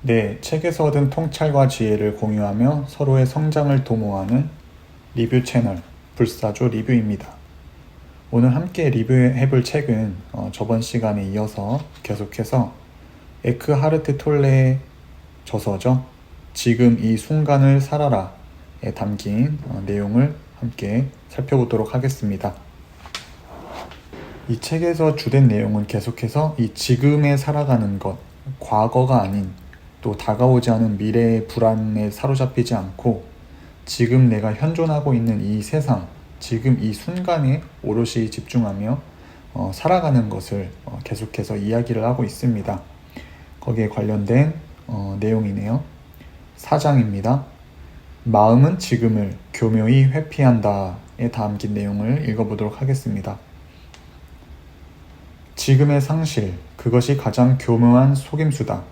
네, 책에서 얻은 통찰과 지혜를 공유하며 서로의 성장을 도모하는 리뷰 채널 불사조 리뷰입니다. 오늘 함께 리뷰해볼 책은 저번 시간에 이어서 계속해서 에크하르트 톨레의 저서죠. 지금 이 순간을 살아라에 담긴 내용을 함께 살펴보도록 하겠습니다. 이 책에서 주된 내용은 계속해서 이 지금에 살아가는 것, 과거가 아닌 또 다가오지 않은 미래의 불안에 사로잡히지 않고 지금 내가 현존하고 있는 이 세상, 지금 이 순간에 오롯이 집중하며 살아가는 것을 계속해서 이야기를 하고 있습니다. 거기에 관련된 내용이네요. 4장입니다. 마음은 지금을 교묘히 회피한다에 담긴 내용을 읽어보도록 하겠습니다. 지금의 상실, 그것이 가장 교묘한 속임수다.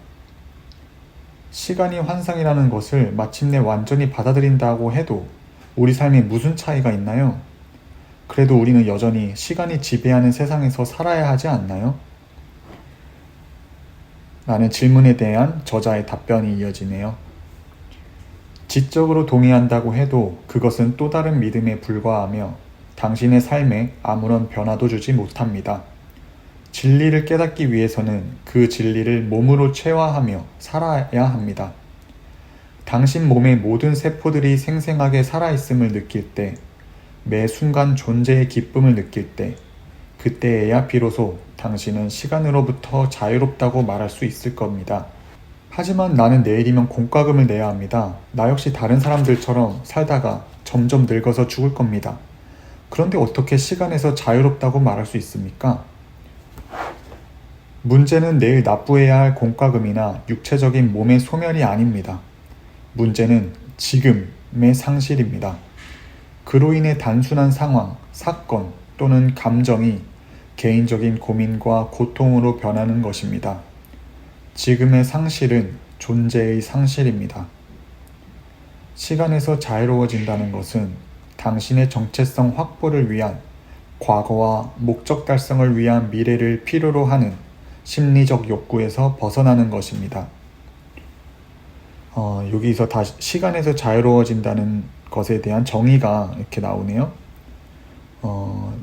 시간이 환상이라는 것을 마침내 완전히 받아들인다고 해도 우리 삶에 무슨 차이가 있나요? 그래도 우리는 여전히 시간이 지배하는 세상에서 살아야 하지 않나요? 라는 질문에 대한 저자의 답변이 이어지네요. 지적으로 동의한다고 해도 그것은 또 다른 믿음에 불과하며 당신의 삶에 아무런 변화도 주지 못합니다. 진리를 깨닫기 위해서는 그 진리를 몸으로 체화하며 살아야 합니다. 당신 몸의 모든 세포들이 생생하게 살아있음을 느낄 때, 매 순간 존재의 기쁨을 느낄 때, 그때에야 비로소 당신은 시간으로부터 자유롭다고 말할 수 있을 겁니다. 하지만 나는 내일이면 공과금을 내야 합니다. 나 역시 다른 사람들처럼 살다가 점점 늙어서 죽을 겁니다. 그런데 어떻게 시간에서 자유롭다고 말할 수 있습니까? 문제는 내일 납부해야 할 공과금이나 육체적인 몸의 소멸이 아닙니다. 문제는 지금의 상실입니다. 그로 인해 단순한 상황, 사건 또는 감정이 개인적인 고민과 고통으로 변하는 것입니다. 지금의 상실은 존재의 상실입니다. 시간에서 자유로워진다는 것은 당신의 정체성 확보를 위한 과거와 목적 달성을 위한 미래를 필요로 하는 심리적 욕구에서 벗어나는 것입니다. 여기서 다시 시간에서 자유로워진다는 것에 대한 정의가 이렇게 나오네요.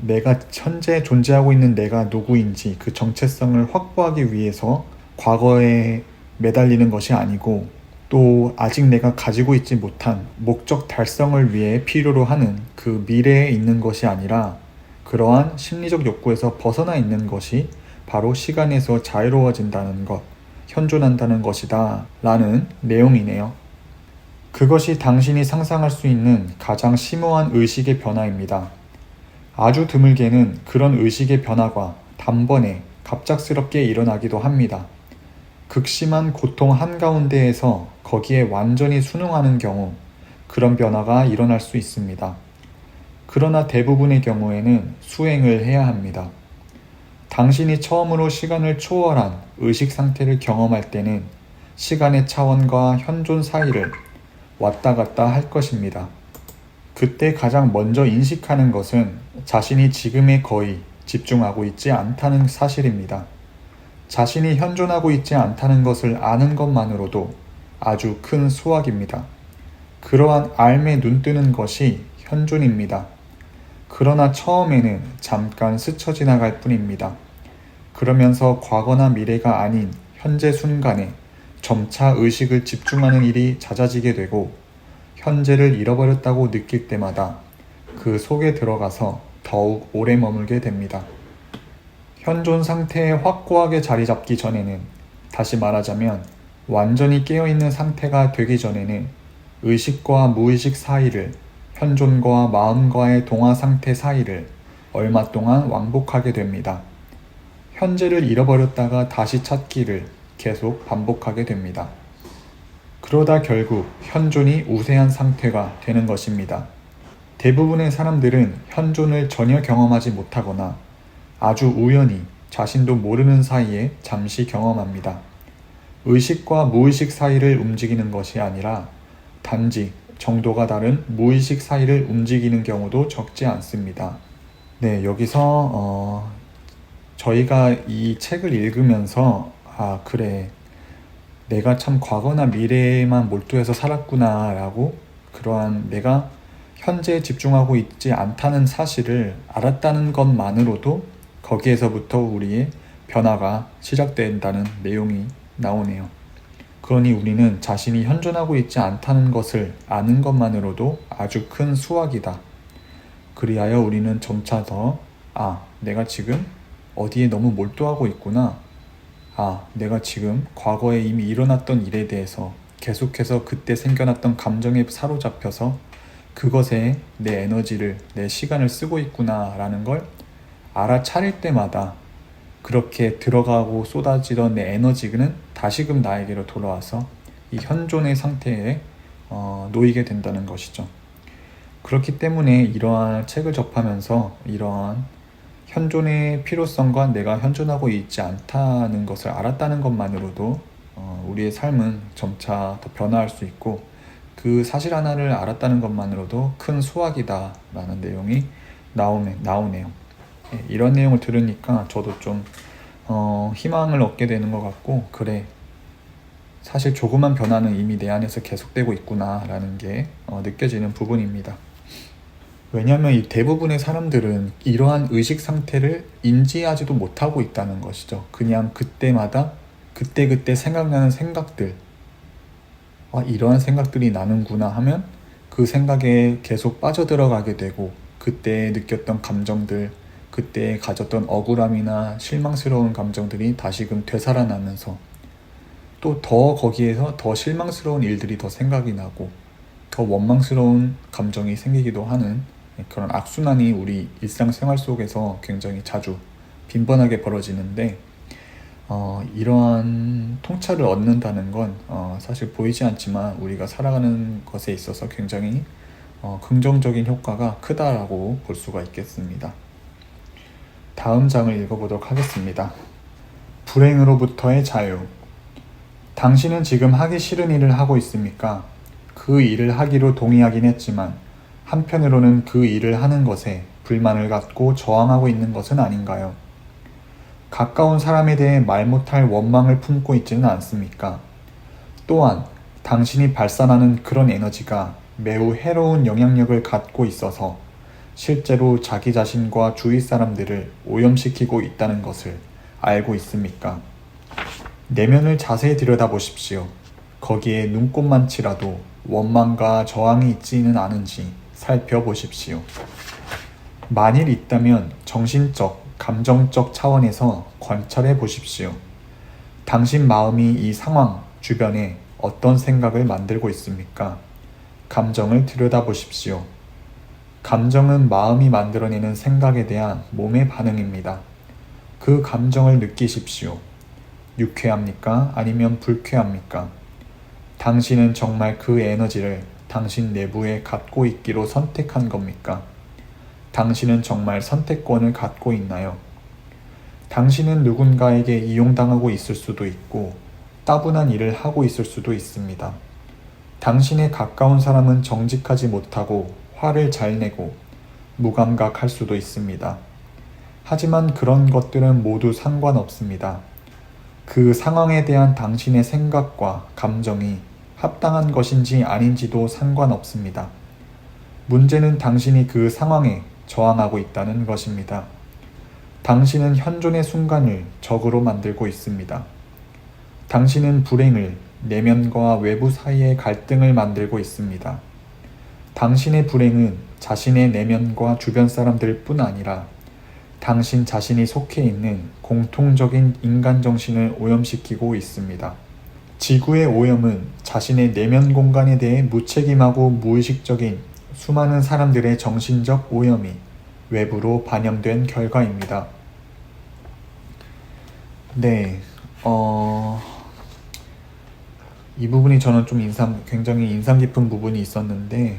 내가 현재 존재하고 있는 내가 누구인지 그 정체성을 확보하기 위해서 과거에 매달리는 것이 아니고 또 아직 내가 가지고 있지 못한 목적 달성을 위해 필요로 하는 그 미래에 있는 것이 아니라 그러한 심리적 욕구에서 벗어나 있는 것이 바로 시간에서 자유로워진다는 것, 현존한다는 것이다 라는 내용이네요. 그것이 당신이 상상할 수 있는 가장 심오한 의식의 변화입니다. 아주 드물게는 그런 의식의 변화가 단번에 갑작스럽게 일어나기도 합니다. 극심한 고통 한가운데에서 거기에 완전히 순응하는 경우 그런 변화가 일어날 수 있습니다. 그러나 대부분의 경우에는 수행을 해야 합니다. 당신이 처음으로 시간을 초월한 의식 상태를 경험할 때는 시간의 차원과 현존 사이를 왔다 갔다 할 것입니다. 그때 가장 먼저 인식하는 것은 자신이 지금에 거의 집중하고 있지 않다는 사실입니다. 자신이 현존하고 있지 않다는 것을 아는 것만으로도 아주 큰 수확입니다. 그러한 알매 눈뜨는 것이 현존입니다. 그러나 처음에는 잠깐 스쳐 지나갈 뿐입니다. 그러면서 과거나 미래가 아닌 현재 순간에 점차 의식을 집중하는 일이 잦아지게 되고 현재를 잃어버렸다고 느낄 때마다 그 속에 들어가서 더욱 오래 머물게 됩니다. 현존 상태에 확고하게 자리 잡기 전에는, 다시 말하자면 완전히 깨어있는 상태가 되기 전에는 의식과 무의식 사이를, 현존과 마음과의 동화 상태 사이를 얼마 동안 왕복하게 됩니다. 현재를 잃어버렸다가 다시 찾기를 계속 반복하게 됩니다. 그러다 결국 현존이 우세한 상태가 되는 것입니다. 대부분의 사람들은 현존을 전혀 경험하지 못하거나 아주 우연히 자신도 모르는 사이에 잠시 경험합니다. 의식과 무의식 사이를 움직이는 것이 아니라 단지 정도가 다른 무의식 사이를 움직이는 경우도 적지 않습니다. 네, 여기서 저희가 이 책을 읽으면서 그래, 내가 참 과거나 미래에만 몰두해서 살았구나 라고, 그러한 내가 현재에 집중하고 있지 않다는 사실을 알았다는 것만으로도 거기에서부터 우리의 변화가 시작된다는 내용이 나오네요. 그러니 우리는 자신이 현존하고 있지 않다는 것을 아는 것만으로도 아주 큰 수확이다. 그리하여 우리는 점차 더 내가 지금 어디에 너무 몰두하고 있구나. 내가 지금 과거에 이미 일어났던 일에 대해서 계속해서 그때 생겨났던 감정에 사로잡혀서 그것에 내 에너지를, 내 시간을 쓰고 있구나 라는 걸 알아차릴 때마다 그렇게 들어가고 쏟아지던 내 에너지는 다시금 나에게로 돌아와서 이 현존의 상태에 놓이게 된다는 것이죠. 그렇기 때문에 이러한 책을 접하면서 이러한 현존의 필요성과 내가 현존하고 있지 않다는 것을 알았다는 것만으로도 우리의 삶은 점차 더 변화할 수 있고, 그 사실 하나를 알았다는 것만으로도 큰 수확이다 라는 내용이 나오네요. 이런 내용을 들으니까 저도 좀 희망을 얻게 되는 것 같고, 그래, 사실 조그만 변화는 이미 내 안에서 계속되고 있구나 라는 게 느껴지는 부분입니다. 왜냐하면 이 대부분의 사람들은 이러한 의식 상태를 인지하지도 못하고 있다는 것이죠. 그냥 그때마다 그때 생각나는 생각들, 이러한 생각들이 나는구나 하면 그 생각에 계속 빠져들어가게 되고, 그때 느꼈던 감정들, 그때 가졌던 억울함이나 실망스러운 감정들이 다시금 되살아나면서 또 더 거기에서 더 실망스러운 일들이 더 생각이 나고 더 원망스러운 감정이 생기기도 하는 그런 악순환이 우리 일상생활 속에서 굉장히 자주 빈번하게 벌어지는데, 이러한 통찰을 얻는다는 건 사실 보이지 않지만 우리가 살아가는 것에 있어서 굉장히 긍정적인 효과가 크다라고 볼 수가 있겠습니다. 다음 장을 읽어보도록 하겠습니다. 불행으로부터의 자유. 당신은 지금 하기 싫은 일을 하고 있습니까? 그 일을 하기로 동의하긴 했지만 한편으로는 그 일을 하는 것에 불만을 갖고 저항하고 있는 것은 아닌가요? 가까운 사람에 대해 말 못할 원망을 품고 있지는 않습니까? 또한 당신이 발산하는 그런 에너지가 매우 해로운 영향력을 갖고 있어서 실제로 자기 자신과 주위 사람들을 오염시키고 있다는 것을 알고 있습니까? 내면을 자세히 들여다보십시오. 거기에 눈꼽만치라도 원망과 저항이 있지는 않은지 살펴보십시오. 만일 있다면 정신적, 감정적 차원에서 관찰해 보십시오. 당신 마음이 이 상황 주변에 어떤 생각을 만들고 있습니까? 감정을 들여다보십시오. 감정은 마음이 만들어내는 생각에 대한 몸의 반응입니다. 그 감정을 느끼십시오. 유쾌합니까? 아니면 불쾌합니까? 당신은 정말 그 에너지를 당신 내부에 갖고 있기로 선택한 겁니까? 당신은 정말 선택권을 갖고 있나요? 당신은 누군가에게 이용당하고 있을 수도 있고 따분한 일을 하고 있을 수도 있습니다. 당신의 가까운 사람은 정직하지 못하고 화를 잘 내고 무감각할 수도 있습니다. 하지만 그런 것들은 모두 상관없습니다. 그 상황에 대한 당신의 생각과 감정이 합당한 것인지 아닌지도 상관없습니다. 문제는 당신이 그 상황에 저항하고 있다는 것입니다. 당신은 현존의 순간을 적으로 만들고 있습니다. 당신은 불행을, 내면과 외부 사이의 갈등을 만들고 있습니다. 당신의 불행은 자신의 내면과 주변 사람들 뿐 아니라 당신 자신이 속해 있는 공통적인 인간 정신을 오염시키고 있습니다. 지구의 오염은 자신의 내면 공간에 대해 무책임하고 무의식적인 수많은 사람들의 정신적 오염이 외부로 반영된 결과입니다. 네, 이 부분이 저는 좀 굉장히 인상 깊은 부분이 있었는데,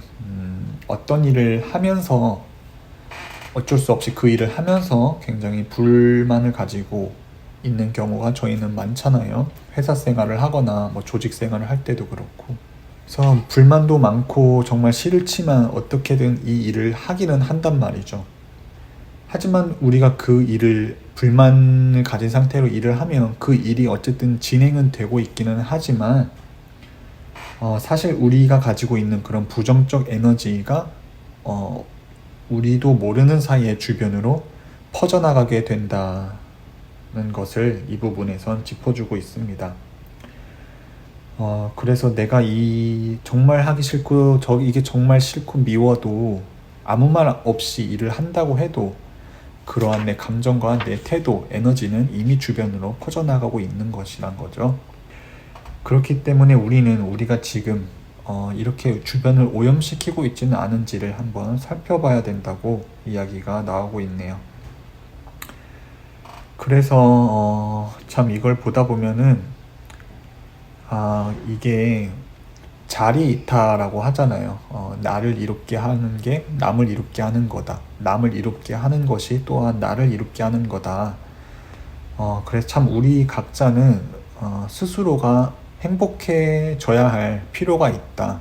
어떤 일을 하면서 어쩔 수 없이 그 일을 하면서 굉장히 불만을 가지고 있는 경우가 저희는 많잖아요. 회사 생활을 하거나 조직 생활을 할 때도 그렇고. 그래서 불만도 많고 정말 싫지만 어떻게든 이 일을 하기는 한단 말이죠. 하지만 우리가 그 일을 불만을 가진 상태로 일을 하면 그 일이 어쨌든 진행은 되고 있기는 하지만 사실 우리가 가지고 있는 그런 부정적 에너지가 우리도 모르는 사이에 주변으로 퍼져나가게 된다는 것을 이 부분에선 짚어주고 있습니다. 그래서 내가 정말 하기 싫고 이게 정말 싫고 미워도 아무 말 없이 일을 한다고 해도 그러한 내 감정과 내 태도, 에너지는 이미 주변으로 퍼져나가고 있는 것이란 거죠. 그렇기 때문에 우리가 지금 이렇게 주변을 오염시키고 있지는 않은지를 한번 살펴봐야 된다고 이야기가 나오고 있네요. 그래서 참 이걸 보다 보면은 이게 자리이타라고 하잖아요. 나를 이롭게 하는 게 남을 이롭게 하는 거다. 남을 이롭게 하는 것이 또한 나를 이롭게 하는 거다. 그래서 참 우리 각자는 스스로가 행복해져야 할 필요가 있다.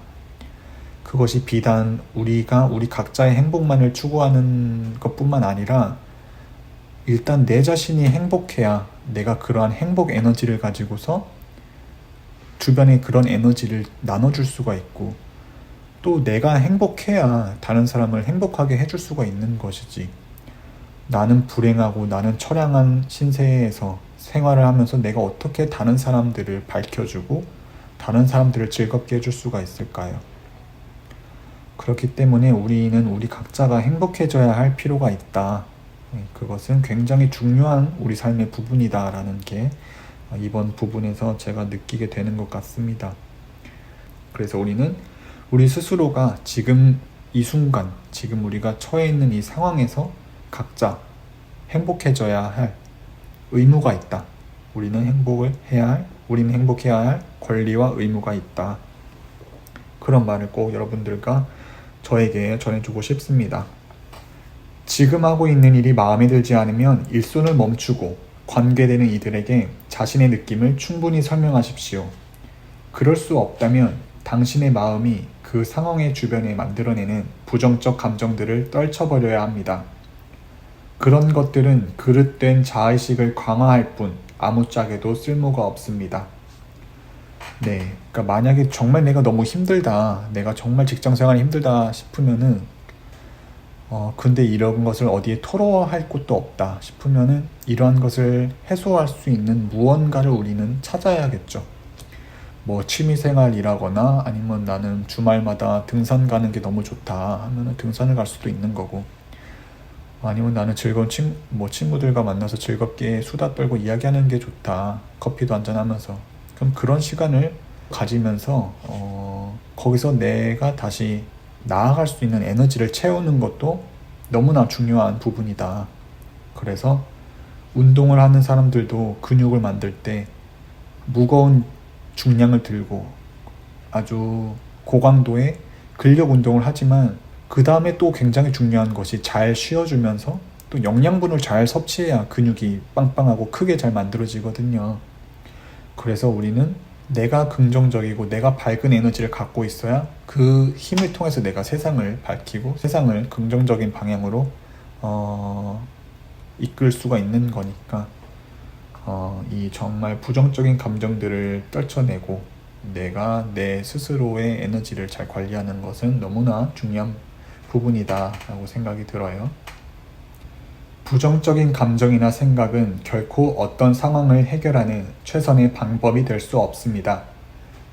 그것이 비단 우리 각자의 행복만을 추구하는 것뿐만 아니라 일단 내 자신이 행복해야 내가 그러한 행복 에너지를 가지고서 주변에 그런 에너지를 나눠줄 수가 있고 또 내가 행복해야 다른 사람을 행복하게 해줄 수가 있는 것이지. 나는 불행하고 나는 처량한 신세에서 생활을 하면서 내가 어떻게 다른 사람들을 밝혀주고 다른 사람들을 즐겁게 해줄 수가 있을까요? 그렇기 때문에 우리는 우리 각자가 행복해져야 할 필요가 있다. 그것은 굉장히 중요한 우리 삶의 부분이다라는 게 이번 부분에서 제가 느끼게 되는 것 같습니다. 그래서 우리는 우리 스스로가 지금 이 순간, 지금 우리가 처해 있는 이 상황에서 각자 행복해져야 할 의무가 있다. 우리는 행복해야 할 권리와 의무가 있다. 그런 말을 꼭 여러분들과 저에게 전해주고 싶습니다. 지금 하고 있는 일이 마음에 들지 않으면 일손을 멈추고 관계되는 이들에게 자신의 느낌을 충분히 설명하십시오. 그럴 수 없다면 당신의 마음이 그 상황의 주변에 만들어내는 부정적 감정들을 떨쳐버려야 합니다. 그런 것들은 그릇된 자의식을 강화할 뿐 아무짝에도 쓸모가 없습니다. 그러니까 만약에 정말 내가 너무 힘들다, 내가 정말 직장생활이 힘들다 싶으면은 근데 이런 것을 어디에 토로할 곳도 없다 싶으면은 이러한 것을 해소할 수 있는 무언가를 우리는 찾아야겠죠. 뭐 취미생활이라거나 아니면 나는 주말마다 등산 가는 게 너무 좋다 하면은 등산을 갈 수도 있는 거고, 아니면 나는 즐거운 친구들과 만나서 즐겁게 수다 떨고 이야기하는 게 좋다, 커피도 한잔하면서. 그럼 그런 시간을 가지면서 거기서 내가 다시 나아갈 수 있는 에너지를 채우는 것도 너무나 중요한 부분이다. 그래서 운동을 하는 사람들도 근육을 만들 때 무거운 중량을 들고 아주 고강도의 근력 운동을 하지만 그 다음에 또 굉장히 중요한 것이 잘 쉬어주면서 또 영양분을 잘 섭취해야 근육이 빵빵하고 크게 잘 만들어지거든요. 그래서 우리는 내가 긍정적이고 내가 밝은 에너지를 갖고 있어야 그 힘을 통해서 내가 세상을 밝히고 세상을 긍정적인 방향으로 이끌 수가 있는 거니까 이 정말 부정적인 감정들을 떨쳐내고 내가 내 스스로의 에너지를 잘 관리하는 것은 너무나 중요한 부분이다 라고 생각이 들어요. 부정적인 감정이나 생각은 결코 어떤 상황을 해결하는 최선의 방법이 될 수 없습니다.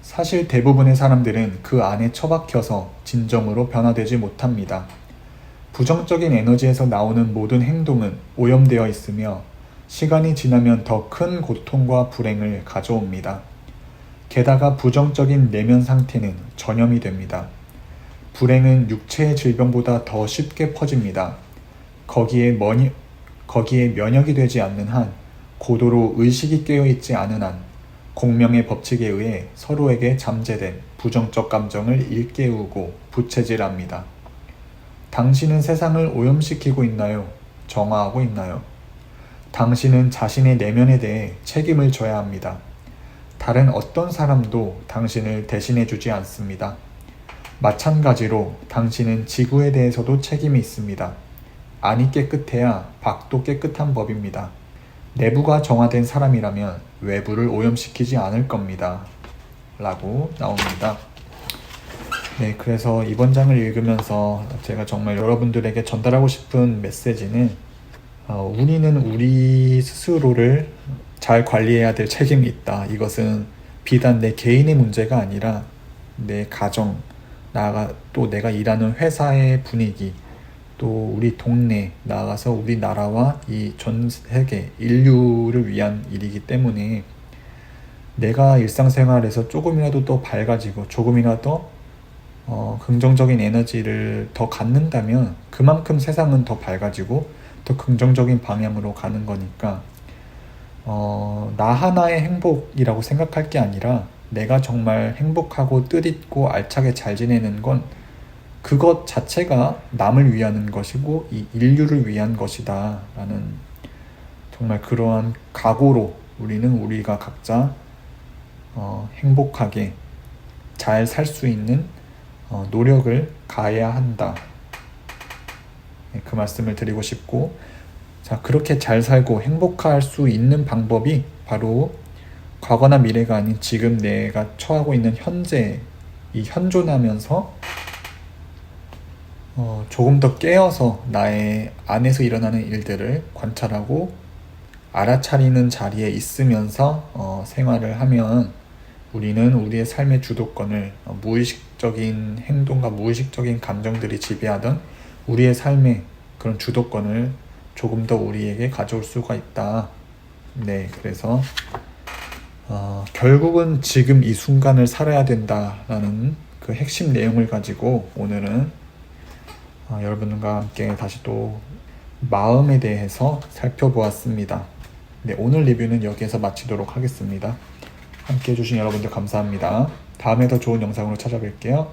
사실 대부분의 사람들은 그 안에 처박혀서 진정으로 변화되지 못합니다. 부정적인 에너지에서 나오는 모든 행동은 오염되어 있으며 시간이 지나면 더 큰 고통과 불행을 가져옵니다. 게다가 부정적인 내면 상태는 전염이 됩니다. 불행은 육체의 질병보다 더 쉽게 퍼집니다. 거기에 면역이 되지 않는 한, 고도로 의식이 깨어있지 않은 한, 공명의 법칙에 의해 서로에게 잠재된 부정적 감정을 일깨우고 부채질합니다. 당신은 세상을 오염시키고 있나요? 정화하고 있나요? 당신은 자신의 내면에 대해 책임을 져야 합니다. 다른 어떤 사람도 당신을 대신해 주지 않습니다. 마찬가지로 당신은 지구에 대해서도 책임이 있습니다. 안이 깨끗해야 밖도 깨끗한 법입니다. 내부가 정화된 사람이라면 외부를 오염시키지 않을 겁니다. 라고 나옵니다. 네, 그래서 이번 장을 읽으면서 제가 정말 여러분들에게 전달하고 싶은 메시지는 우리는 우리 스스로를 잘 관리해야 될 책임이 있다. 이것은 비단 내 개인의 문제가 아니라 내 가정, 나아가 또 내가 일하는 회사의 분위기, 또 우리 동네, 나아가서 우리나라와 이 전 세계, 인류를 위한 일이기 때문에 내가 일상생활에서 조금이라도 더 밝아지고 조금이라도 긍정적인 에너지를 더 갖는다면 그만큼 세상은 더 밝아지고 더 긍정적인 방향으로 가는 거니까 나 하나의 행복이라고 생각할 게 아니라 내가 정말 행복하고 뜻있고 알차게 잘 지내는 건 그것 자체가 남을 위한 것이고 이 인류를 위한 것이다 라는 정말 그러한 각오로 우리는 우리가 각자 행복하게 잘 살 수 있는 노력을 가해야 한다. 그 말씀을 드리고 싶고, 자, 그렇게 잘 살고 행복할 수 있는 방법이 바로 과거나 미래가 아닌 지금 내가 처하고 있는 현재, 이 현존하면서 조금 더 깨어서 나의 안에서 일어나는 일들을 관찰하고 알아차리는 자리에 있으면서 생활을 하면 우리는 우리의 삶의 주도권을 무의식적인 행동과 무의식적인 감정들이 지배하던 우리의 삶의 그런 주도권을 조금 더 우리에게 가져올 수가 있다. 네, 그래서 결국은 지금 이 순간을 살아야 된다라는 그 핵심 내용을 가지고 오늘은 여러분과 함께 다시 또 마음에 대해서 살펴보았습니다. 네, 오늘 리뷰는 여기에서 마치도록 하겠습니다. 함께 해주신 여러분들 감사합니다. 다음에 더 좋은 영상으로 찾아뵐게요.